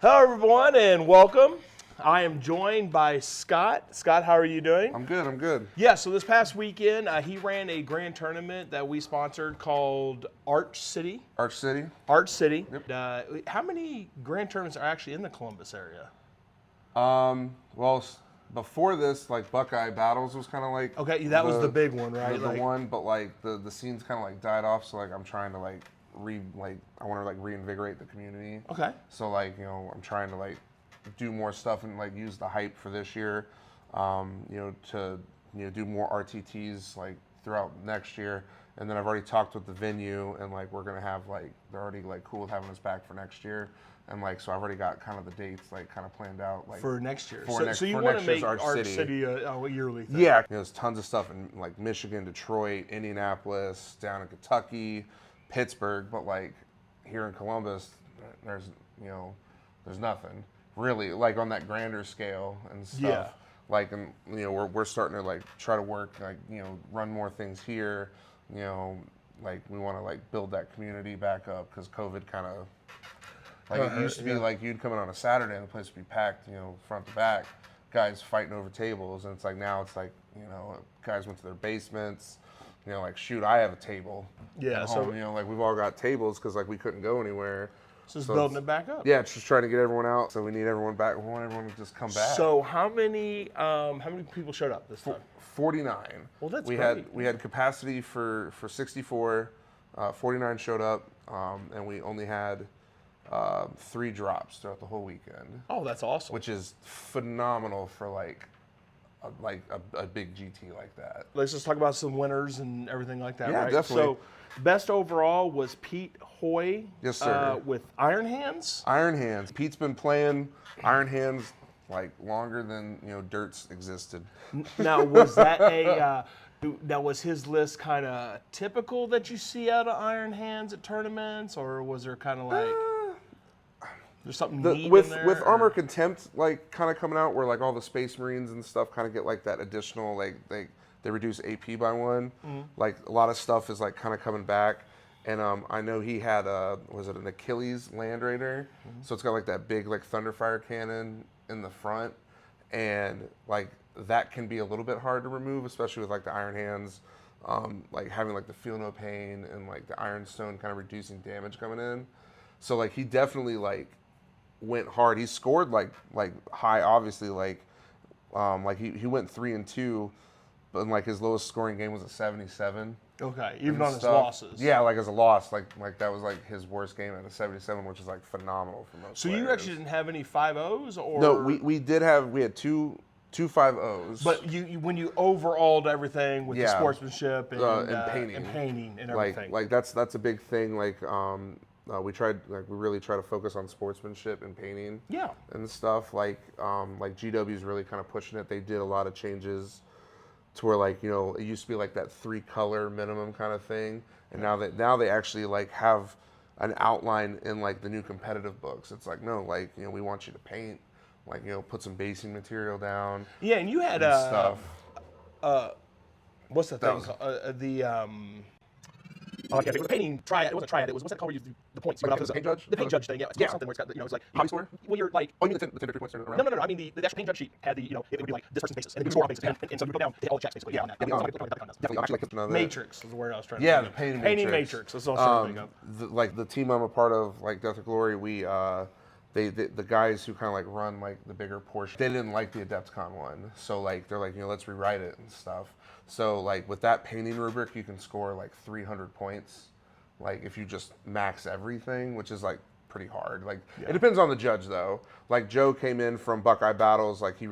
Hello, everyone, and welcome. I am joined by Scott. Scott, how are you doing? I'm good. Yeah, so this past weekend, he ran a grand tournament that we sponsored called Arch City. Arch City? Arch City. Yep. How many grand tournaments are actually in the Columbus area? Well, before this, like Buckeye Battles was kind of like Okay, that was the big one, right? The one, but like the scene's kind of like died off. So like I'm trying to I want to like reinvigorate the community. Okay. So like I'm trying to like do more stuff and like use the hype for this year, to do more RTTs like throughout next year. And then I've already talked with the venue, and like we're gonna have like they're already like cool with having us back for next year. And like, so I've already got kind of the dates like kind of planned out. Like for next year. So you want to make Arch City a yearly thing? Yeah, there's tons of stuff in like Michigan, Detroit, Indianapolis, down in Kentucky, Pittsburgh. But like here in Columbus, there's nothing really like on that grander scale and stuff. Yeah. Like, and we're starting to like try to work like run more things here. Like we want to like build that community back up because COVID kind of. Like it used to be like you'd come in on a Saturday and the place would be packed, front to back, guys fighting over tables, and it's like now it's like, guys went to their basements, like shoot, I have a table. Yeah. At home, like we've all got tables because like we couldn't go anywhere. So it's building it back up. Yeah, it's just trying to get everyone out. So we need everyone back. We want everyone to just come back. So how many people showed up this time? 49. Well, that's great. We had capacity for 64. 49 showed up, and we only had 3 drops throughout the whole weekend. Oh, that's awesome. Which is phenomenal for like a big GT like that. Let's just talk about some winners and everything like that, yeah, right? Definitely. So, best overall was Pete Hoy. Yes, sir. With Iron Hands. Iron Hands. Pete's been playing Iron Hands like longer than Dirt's existed. Now, was that now was his list kind of typical that you see out of Iron Hands at tournaments, or was there kind of like there's something neat with in there? With Armor Contempt like kind of coming out where like all the Space Marines and stuff kind of get like that additional like they reduce AP by 1. Mm-hmm. Like a lot of stuff is like kind of coming back. And I know he had was it an Achilles Land Raider? Mm-hmm. So it's got like that big like Thunderfire cannon in the front, and like that can be a little bit hard to remove, especially with like the Iron Hands, like having like the Feel No Pain and like the Iron Stone kind of reducing damage coming in. So like he definitely like went hard. He scored like high, obviously like he went 3-2, but like his lowest scoring game was a 77. Okay, even on his losses. Yeah, like as a loss, like that was like his worst game at a 77, which is like phenomenal for most. So players. you actually didn't have any 5-0s, or no? We had two 5-0s. But you when you overalled everything with the sportsmanship and painting and everything. Like that's a big thing. Like we really try to focus on sportsmanship and painting. Yeah. And stuff like GW's really kind of pushing it. They did a lot of changes to where like it used to be like that 3-color minimum kind of thing, and now they actually like have an outline in like the new competitive books. It's like no, like we want you to paint, like put some basing material down. Yeah, and you had stuff. What's the thing called? Oh, I can't think. It was a painting triad. It wasn't a triad. It was, what's that called where you do the points? Like the paint judge? The paint judge thing, yeah. It's something where it's got, it's like... Hobby score? Well, you're like... Oh, you mean the Tinder 3 points around? No. I mean, the actual paint judge sheet had the, it would be like this person's basis, and then you score on basis, and so you go down, hit all the checks, basically, on that. Definitely. Actually, Matrix is the word I was trying to think. Yeah, the painting Matrix. That's what I was trying to think of. Like, the team I'm a part of, like Death or Glory, we... the guys who kind of like run like the bigger portion, they didn't like the Adepticon one, so like they're like let's rewrite it and stuff. So like with that painting rubric, you can score like 300 points, like if you just max everything, which is like pretty hard. Like it depends on the judge though. Like Joe came in from Buckeye Battles, like he's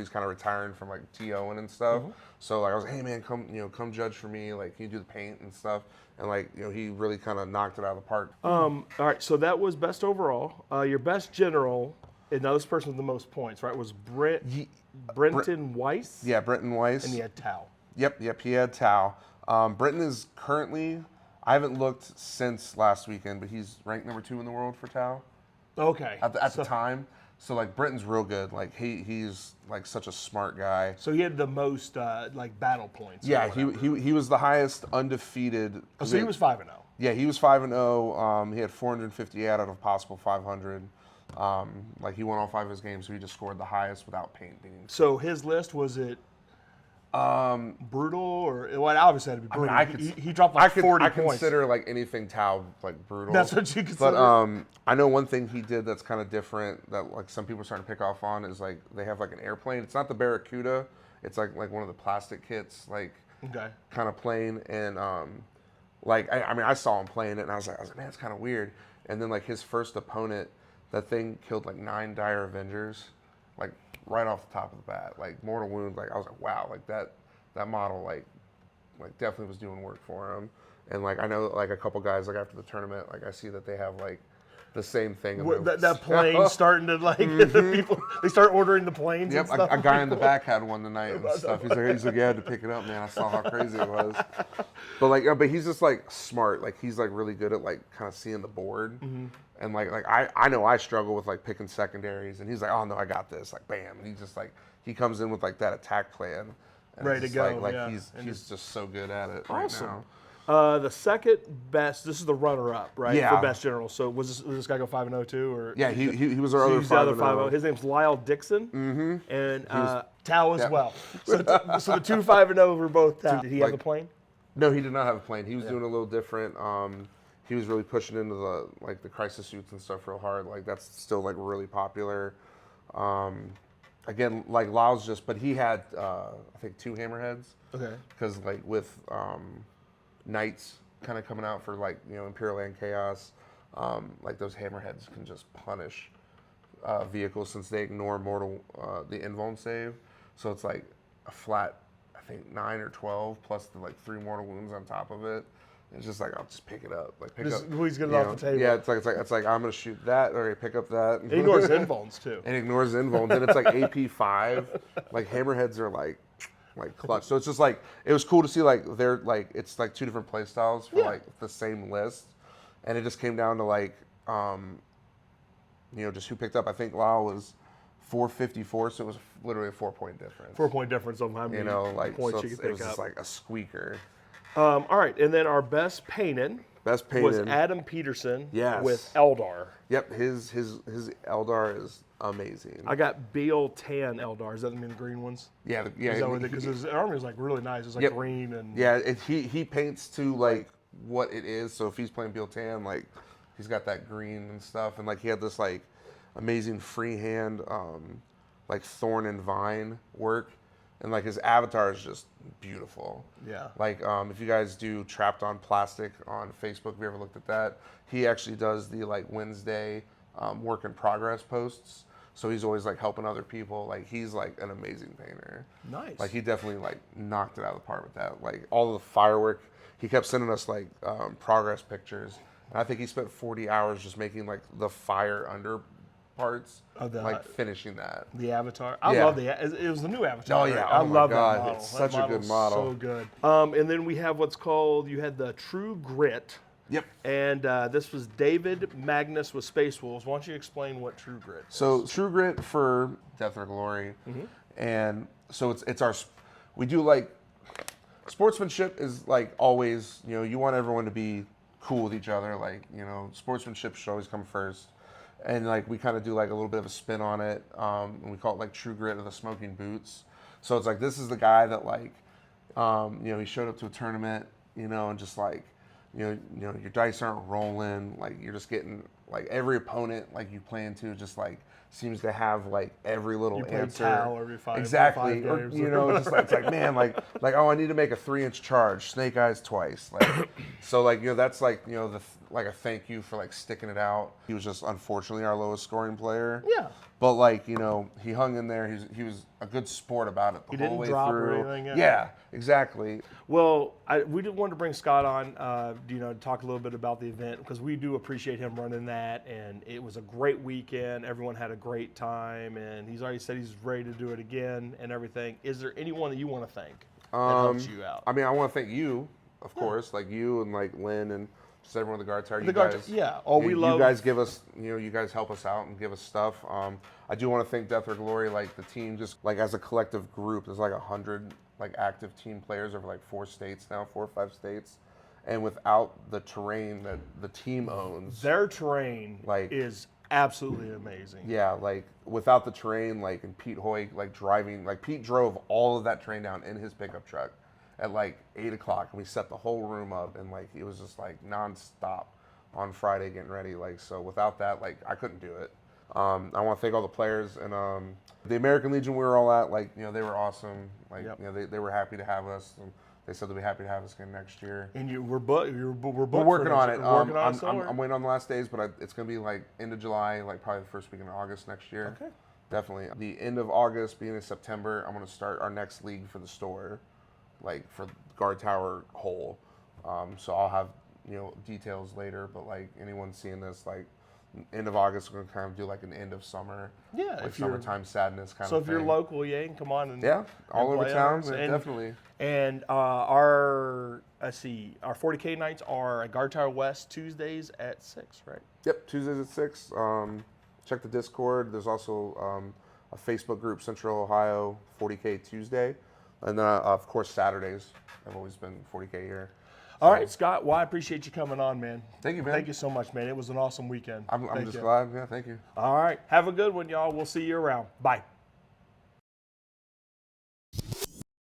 kind of retiring from like TOing and stuff. Mm-hmm. So like I was like, hey man, come judge for me. Like can you do the paint and stuff? And like he really kind of knocked it out of the park. All right, so that was best overall. Your best general, and now this person with the most points, right? Was Brenton Weiss. Yeah, Brenton Weiss. And he had Tau. Yep, he had Tau. Brenton is currently, I haven't looked since last weekend, but he's ranked number 2 in the world for Tau. Okay. At the time. So like Brenton's real good. Like he's like such a smart guy. So he had the most like battle points. Yeah, he was the highest undefeated. So he was 5-0. Yeah, he was 5-0. He had 458 out of a possible 500. Like he won all 5 of his games, so he just scored the highest without painting. So his list, was it brutal or well, it obviously had to be brutal. I mean, he dropped like 40 I points. consider like anything Tau like brutal. That's what you consider. But I know one thing he did that's kind of different that like some people are starting to pick off on is like they have like an airplane. It's not the Barracuda. It's like one of the plastic kits, like kind of plane. And like I mean I saw him playing it and I was like man, it's kind of weird. And then like his first opponent, that thing killed like 9 Dire Avengers, like right off the top of the bat, like mortal wounds. Like I was like wow, like that model like definitely was doing work for him. And like I know like a couple guys like after the tournament, like I see that they have like the same thing. That plane starting to like people. They start ordering the planes. Yep, and stuff. a guy in the back had one tonight and stuff. He's like yeah, I had to pick it up, man. I saw how crazy it was. But he's just like smart. Like he's like really good at like kind of seeing the board. And like I know I struggle with like picking secondaries, and he's like, oh no, I got this. Like bam, and he just like he comes in with like that attack plan. And ready to go. Like yeah. he's just so good at it Awesome. right now. The second best. This is the runner-up, right? Yeah. For best general. So was this guy go 5-0 too, or Yeah, he was our so other he's the other 5-0. His name's Lyle Dixon. And Tau as well. So the 2 5-0 were both Tau. Did he have the plane? No, he did not have a plane. He was doing a little different. He was really pushing into the crisis suits and stuff real hard. Like that's still like really popular. Again, like Lyle's but he had I think 2 hammerheads. Okay. Because like with Knights kind of coming out for like Imperial and Chaos, like those hammerheads can just punish vehicles since they ignore the invuln save. So it's like a flat, I think 9 or 12 plus the like 3 mortal wounds on top of it. It's just like I'll just pick it up, He's getting off the table. Yeah, it's like I'm gonna shoot that or pick up that. He ignores invulns too. And ignores invulns, and it's like AP 5. Like hammerheads are like clutch. So it's just like it was cool to see like they're like it's like 2 different play styles for like the same list, and it just came down to like just who picked up. I think Lyle was 454, so it was literally a 4-point difference. 4-point difference on how many points you could pick it was up. just like a squeaker. All right, and then our best painted was Adam Peterson with Eldar. Yep, his Eldar is amazing. I got Beal Tan Eldar. Does that mean the green ones? Yeah. Because his army is like really nice. It's like green and he paints to like what it is. So if he's playing Beal Tan, like he's got that green and stuff, and like he had this like amazing freehand like thorn and vine work. And like his avatar is just beautiful. Yeah. Like if you guys do Trapped on Plastic on Facebook, if you ever looked at that, he actually does the like Wednesday work in progress posts. So he's always like helping other people. Like he's like an amazing painter. Nice. Like he definitely like knocked it out of the park with that. Like all of the firework, he kept sending us like progress pictures. And I think he spent 40 hours just making like the fire under parts, like finishing that. The avatar. I love it was the new avatar. Oh yeah, right? I love that model. It's such a good model. So good. And then we have you had the True Grit. Yep. And this was David Magnus with Space Wolves. Why don't you explain what True Grit is? So True Grit for Death or Glory, and so it's our we do like sportsmanship is like always you want everyone to be cool with each other, like sportsmanship should always come first. And like we kind of do like a little bit of a spin on it, and we call it like True Grit of the Smoking Boots. So it's like this is the guy that like, he showed up to a tournament, and just like, your dice aren't rolling, like you're just getting like every opponent like you play into just like seems to have like every little answer. Tau every 5 exactly, games. Or just like it's like man, like oh I need to make a 3-inch charge, Snake Eyes twice, like so like that's like like a thank you for like sticking it out. He was just unfortunately our lowest scoring player. Yeah. But like he hung in there. He was a good sport about it the whole way through. He didn't drop or anything. Yeah, exactly. Well, we did want to bring Scott on, to talk a little bit about the event because we do appreciate him running that, and it was a great weekend. Everyone had a great time, and he's already said he's ready to do it again and everything. Is there anyone that you want to thank that helps you out? I mean, I want to thank you, of course, like you and like Lynn and just everyone at the Guardtower. You guys give us, you guys help us out and give us stuff. I do want to thank Death or Glory, like the team, just like as a collective group. There's like 100 like active team players over like 4 states now, 4 or 5 states, and without the terrain that the team owns, their terrain is absolutely amazing. Yeah, like without the terrain, like and Pete Hoy, like driving, like Pete drove all of that terrain down in his pickup truck at like 8 o'clock, and we set the whole room up, and like it was just like nonstop on Friday getting ready. Like so, without that, like I couldn't do it. I want to thank all the players and the American Legion we were all at. Like they were awesome. Like Yep. they were happy to have us. And they said they'll be happy to have us again next year. And we're booked. We're booked. We're working on it. We're working on it I'm somewhere. waiting on the last days, but it's going to be like end of July, like probably the first week in August next year. Okay. Definitely. The end of August, beginning of September, I'm going to start our next league for the store, like for Guardtower whole. So I'll have details later, but like anyone seeing this, like end of August, we're going to kind of do like an end of summer, Yeah, like if you're summertime sadness kind so of if thing. you're local, yeah, you can come on and All and over play town, us. yeah, definitely. And our 40K nights are at Guardtower West Tuesdays at 6, right? Yep, Tuesdays at 6. Check the Discord. There's also a Facebook group, Central Ohio 40K Tuesday. And then, of course, Saturdays. I've always been 40K here. All right, Scott. Well, I appreciate you coming on, man. Thank you, man. Thank you so much, man. It was an awesome weekend. I'm Thank just you. glad. Yeah, thank you. All right. Have a good one, y'all. We'll see you around. Bye.